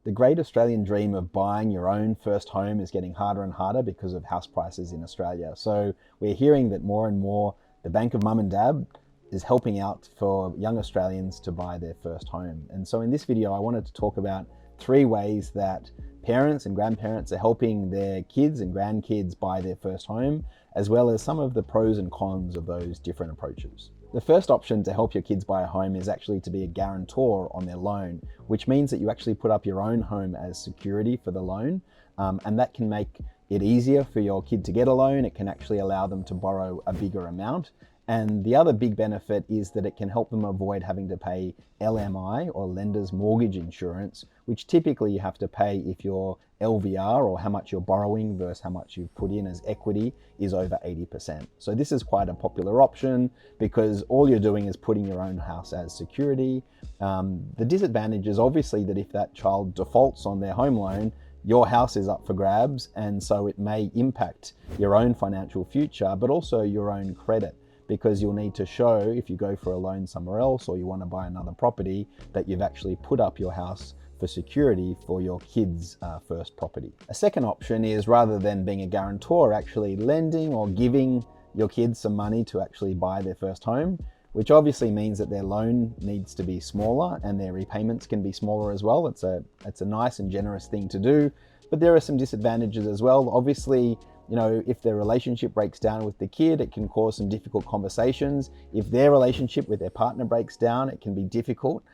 The great Australian dream of buying your own first home is getting harder and harder because of house prices in Australia. So we're hearing that more and more the Bank of Mum and Dad is helping out for young Australians to buy their first home. And so in this video, I wanted to talk about 3 ways that parents and grandparents are helping their kids and grandkids buy their first home, as well as some of the pros and cons of those different approaches. The first option to help your kids buy a home is actually to be a guarantor on their loan, which means that you actually put up your own home as security for the loan, and that can make it easier for your kid to get a loan. It can actually allow them to borrow a bigger amount. And the other big benefit is that it can help them avoid having to pay LMI, or lender's mortgage insurance, which typically you have to pay if your LVR, or how much you're borrowing versus how much you've put in as equity, is over 80%. So this is quite a popular option because all you're doing is putting your own house as security. The disadvantage is obviously that if that child defaults on their home loan, your house is up for grabs, and so it may impact your own financial future, but also your own credit, because you'll need to show, if you go for a loan somewhere else or you want to buy another property, that you've actually put up your house for security for your kids' first property. A second option is, rather than being a guarantor, actually lending or giving your kids some money to actually buy their first home, which obviously means that their loan needs to be smaller and their repayments can be smaller as well. It's a nice and generous thing to do, but there are some disadvantages as well. Obviously, if their relationship breaks down with the kid, it can cause some difficult conversations. If their relationship with their partner breaks down, it can be difficult.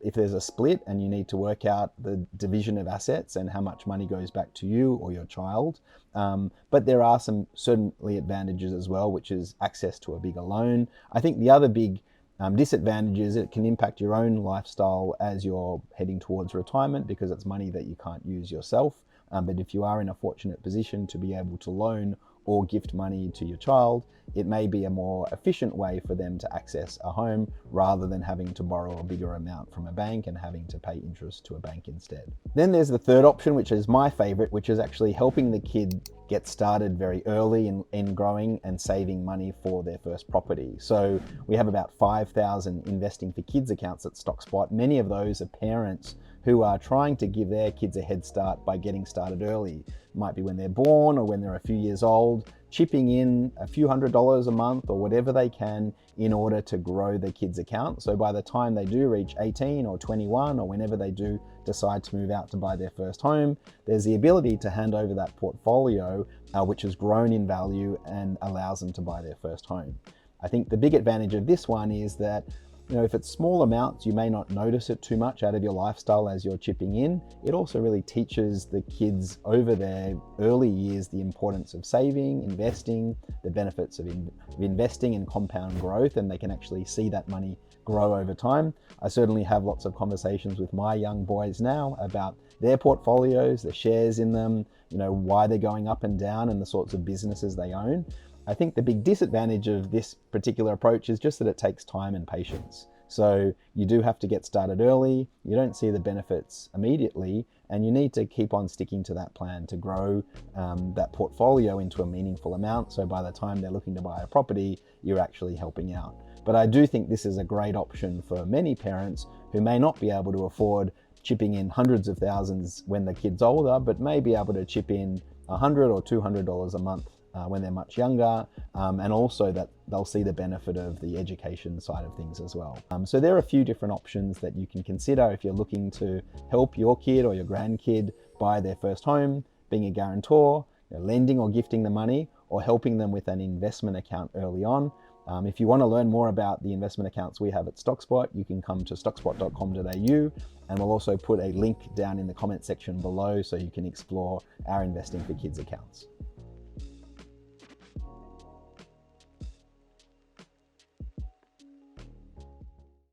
If there's a split and you need to work out the division of assets and how much money goes back to you or your child. But there are some certainly advantages as well, which is access to a bigger loan. I think the other big disadvantage is it can impact your own lifestyle as you're heading towards retirement, because it's money that you can't use yourself. But if you are in a fortunate position to be able to loan or gift money to your child, it may be a more efficient way for them to access a home, rather than having to borrow a bigger amount from a bank and having to pay interest to a bank instead. Then there's the third option, which is my favorite, which is actually helping the kid get started very early in growing and saving money for their first property. So we have about 5,000 Investing for Kids accounts at StockSpot. Many of those are parents who are trying to give their kids a head start by getting started early. It might be when they're born or when they're a few years old, chipping in a few $100s a month or whatever they can in order to grow their kids' account. So by the time they do reach 18 or 21, or whenever they do decide to move out to buy their first home, there's the ability to hand over that portfolio, which has grown in value and allows them to buy their first home. I think the big advantage of this one is that if it's small amounts, you may not notice it too much out of your lifestyle as you're chipping in. It also really teaches the kids over their early years the importance of saving, investing, the benefits of investing and compound growth, and they can actually see that money grow over time. I certainly have lots of conversations with my young boys now about their portfolios, the shares in them, why they're going up and down, and the sorts of businesses they own. I think the big disadvantage of this particular approach is just that it takes time and patience. So you do have to get started early, you don't see the benefits immediately, and you need to keep on sticking to that plan to grow that portfolio into a meaningful amount. So by the time they're looking to buy a property, you're actually helping out. But I do think this is a great option for many parents who may not be able to afford chipping in hundreds of thousands when the kid's older, but may be able to chip in $100 or $200 a month when they're much younger, and also that they'll see the benefit of the education side of things as well. So there are a few different options that you can consider if you're looking to help your kid or your grandkid buy their first home: being a guarantor, lending or gifting the money, or helping them with an investment account early on. If you want to learn more about the investment accounts we have at StockSpot, you can come to stockspot.com.au, and we'll also put a link down in the comment section below so you can explore our Investing for Kids accounts.